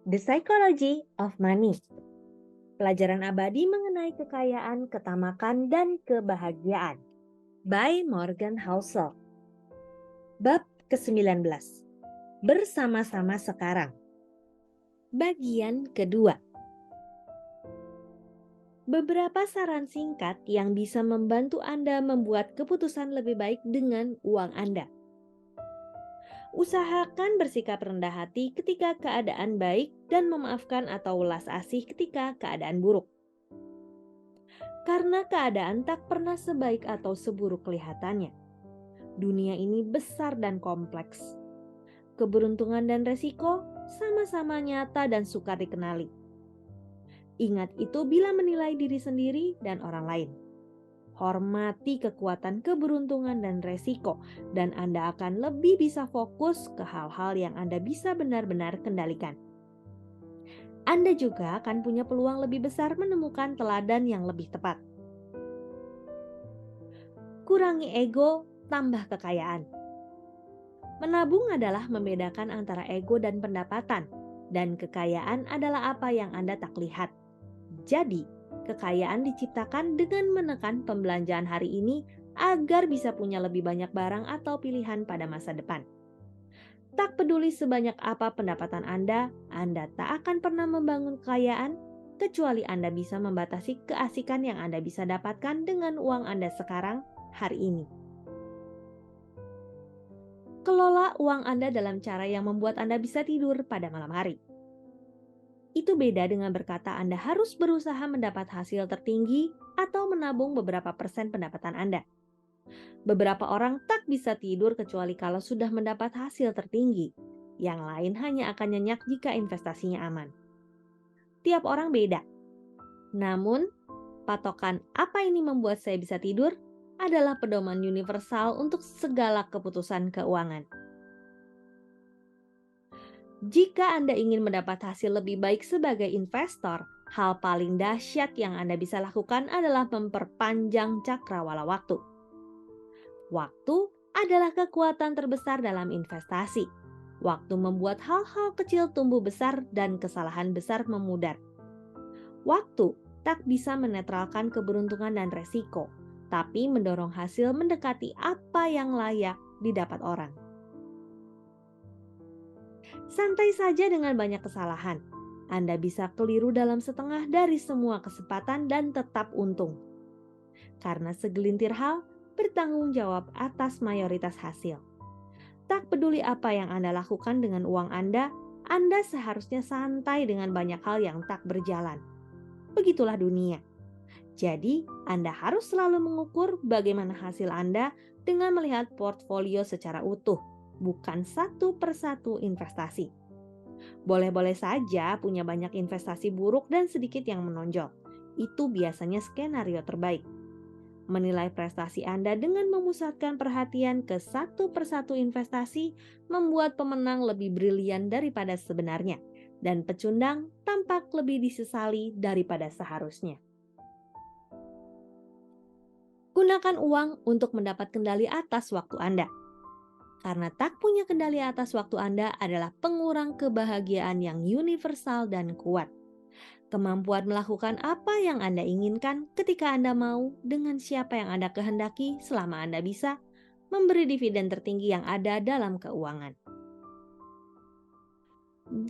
The Psychology of Money. Pelajaran abadi mengenai kekayaan, ketamakan, dan kebahagiaan. By Morgan Housel. Bab ke-19. Bersama-sama sekarang. Bagian kedua. Beberapa saran singkat yang bisa membantu Anda membuat keputusan lebih baik dengan uang Anda. Usahakan bersikap rendah hati ketika keadaan baik dan memaafkan atau welas asih ketika keadaan buruk. Karena keadaan tak pernah sebaik atau seburuk kelihatannya. Dunia ini besar dan kompleks. Keberuntungan dan resiko sama-sama nyata dan sukar dikenali. Ingat itu bila menilai diri sendiri dan orang lain. Hormati kekuatan keberuntungan dan resiko, dan Anda akan lebih bisa fokus ke hal-hal yang Anda bisa benar-benar kendalikan. Anda juga akan punya peluang lebih besar menemukan teladan yang lebih tepat. Kurangi ego, tambah kekayaan. Menabung adalah membedakan antara ego dan pendapatan, dan kekayaan adalah apa yang Anda tak lihat. Jadi, kekayaan diciptakan dengan menekan pembelanjaan hari ini agar bisa punya lebih banyak barang atau pilihan pada masa depan. Tak peduli sebanyak apa pendapatan Anda tak akan pernah membangun kekayaan kecuali Anda bisa membatasi keasikan yang Anda bisa dapatkan dengan uang Anda sekarang, hari ini. Kelola uang Anda dalam cara yang membuat Anda bisa tidur pada malam hari. Itu beda dengan berkata Anda harus berusaha mendapat hasil tertinggi atau menabung beberapa persen pendapatan Anda. Beberapa orang tak bisa tidur kecuali kalau sudah mendapat hasil tertinggi. Yang lain hanya akan nyenyak jika investasinya aman. Tiap orang beda. Namun, patokan apa ini membuat saya bisa tidur adalah pedoman universal untuk segala keputusan keuangan. Jika Anda ingin mendapat hasil lebih baik sebagai investor, hal paling dahsyat yang Anda bisa lakukan adalah memperpanjang cakrawala waktu. Waktu adalah kekuatan terbesar dalam investasi. Waktu membuat hal-hal kecil tumbuh besar dan kesalahan besar memudar. Waktu tak bisa menetralkan keberuntungan dan resiko, tapi mendorong hasil mendekati apa yang layak didapat orang. Santai saja dengan banyak kesalahan. Anda bisa keliru dalam setengah dari semua kesempatan dan tetap untung. Karena segelintir hal bertanggung jawab atas mayoritas hasil. Tak peduli apa yang Anda lakukan dengan uang Anda seharusnya santai dengan banyak hal yang tak berjalan. Begitulah dunia. Jadi, Anda harus selalu mengukur bagaimana hasil Anda dengan melihat portfolio secara utuh, bukan satu persatu investasi. Boleh-boleh saja punya banyak investasi buruk dan sedikit yang menonjol. Itu biasanya skenario terbaik. Menilai prestasi Anda dengan memusatkan perhatian ke satu persatu investasi membuat pemenang lebih brilian daripada sebenarnya, dan pecundang tampak lebih disesali daripada seharusnya. Gunakan uang untuk mendapat kendali atas waktu Anda. Karena tak punya kendali atas waktu Anda adalah pengurang kebahagiaan yang universal dan kuat. Kemampuan melakukan apa yang Anda inginkan ketika Anda mau dengan siapa yang Anda kehendaki selama Anda bisa memberi dividen tertinggi yang ada dalam keuangan.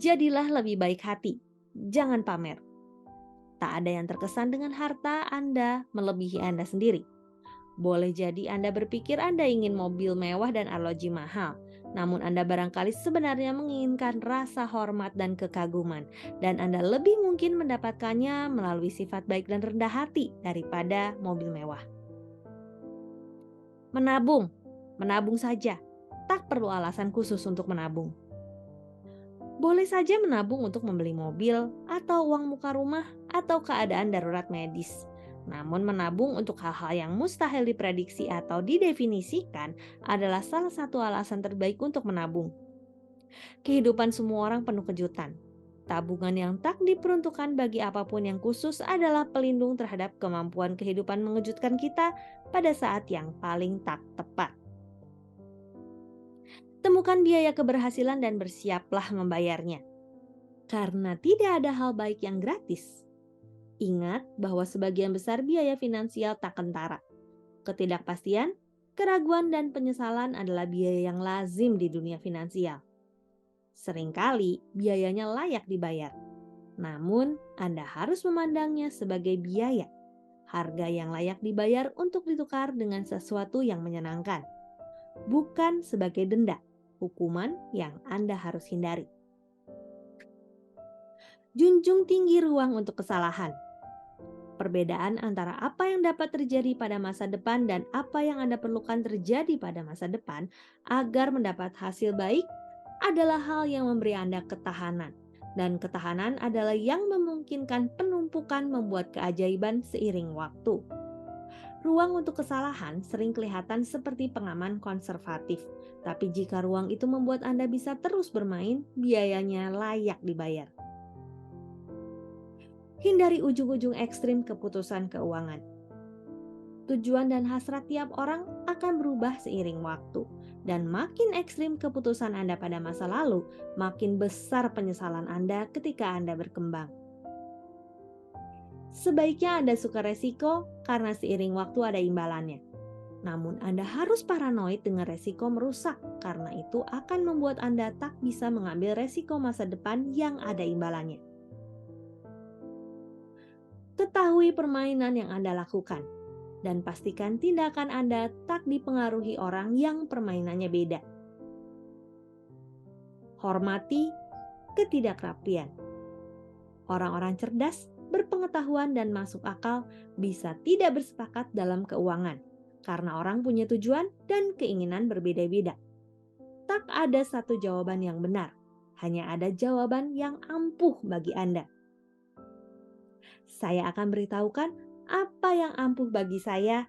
Jadilah lebih baik hati, jangan pamer. Tak ada yang terkesan dengan harta Anda melebihi Anda sendiri. Boleh jadi Anda berpikir Anda ingin mobil mewah dan arloji mahal, namun Anda barangkali sebenarnya menginginkan rasa hormat dan kekaguman, dan Anda lebih mungkin mendapatkannya melalui sifat baik dan rendah hati daripada mobil mewah. Menabung saja, tak perlu alasan khusus untuk menabung. Boleh saja menabung untuk membeli mobil, atau uang muka rumah, atau keadaan darurat medis. Namun menabung untuk hal-hal yang mustahil diprediksi atau didefinisikan adalah salah satu alasan terbaik untuk menabung. Kehidupan semua orang penuh kejutan. Tabungan yang tak diperuntukkan bagi apapun yang khusus adalah pelindung terhadap kemampuan kehidupan mengejutkan kita pada saat yang paling tak tepat. Temukan biaya keberhasilan dan bersiaplah membayarnya. karena tidak ada hal baik yang gratis. Ingat bahwa sebagian besar biaya finansial tak kentara. Ketidakpastian, keraguan, dan penyesalan adalah biaya yang lazim di dunia finansial. Seringkali biayanya layak dibayar, namun Anda harus memandangnya sebagai biaya, harga yang layak dibayar untuk ditukar dengan sesuatu yang menyenangkan, bukan sebagai denda, hukuman yang Anda harus hindari. Junjung tinggi ruang untuk kesalahan. Perbedaan antara apa yang dapat terjadi pada masa depan dan apa yang Anda perlukan terjadi pada masa depan agar mendapat hasil baik adalah hal yang memberi Anda ketahanan. Dan ketahanan adalah yang memungkinkan penumpukan membuat keajaiban seiring waktu. Ruang untuk kesalahan sering kelihatan seperti pengaman konservatif. Tapi jika ruang itu membuat Anda bisa terus bermain, biayanya layak dibayar. Hindari ujung-ujung ekstrim keputusan keuangan. Tujuan dan hasrat tiap orang akan berubah seiring waktu. Dan makin ekstrim keputusan Anda pada masa lalu, makin besar penyesalan Anda ketika Anda berkembang. Sebaiknya Anda suka resiko karena seiring waktu ada imbalannya. Namun Anda harus paranoid dengan resiko merusak karena itu akan membuat Anda tak bisa mengambil resiko masa depan yang ada imbalannya. Ketahui permainan yang Anda lakukan dan pastikan tindakan Anda tak dipengaruhi orang yang permainannya beda. Hormati ketidakrapian. Orang-orang cerdas, berpengetahuan, dan masuk akal bisa tidak bersepakat dalam keuangan karena orang punya tujuan dan keinginan berbeda-beda. Tak ada satu jawaban yang benar, hanya ada jawaban yang ampuh bagi Anda. Saya akan beritahukan apa yang ampuh bagi saya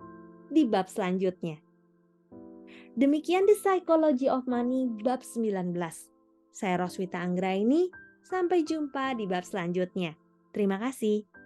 di bab selanjutnya. Demikian The Psychology of Money bab 19. Saya Roswita Anggraini, sampai jumpa di bab selanjutnya. Terima kasih.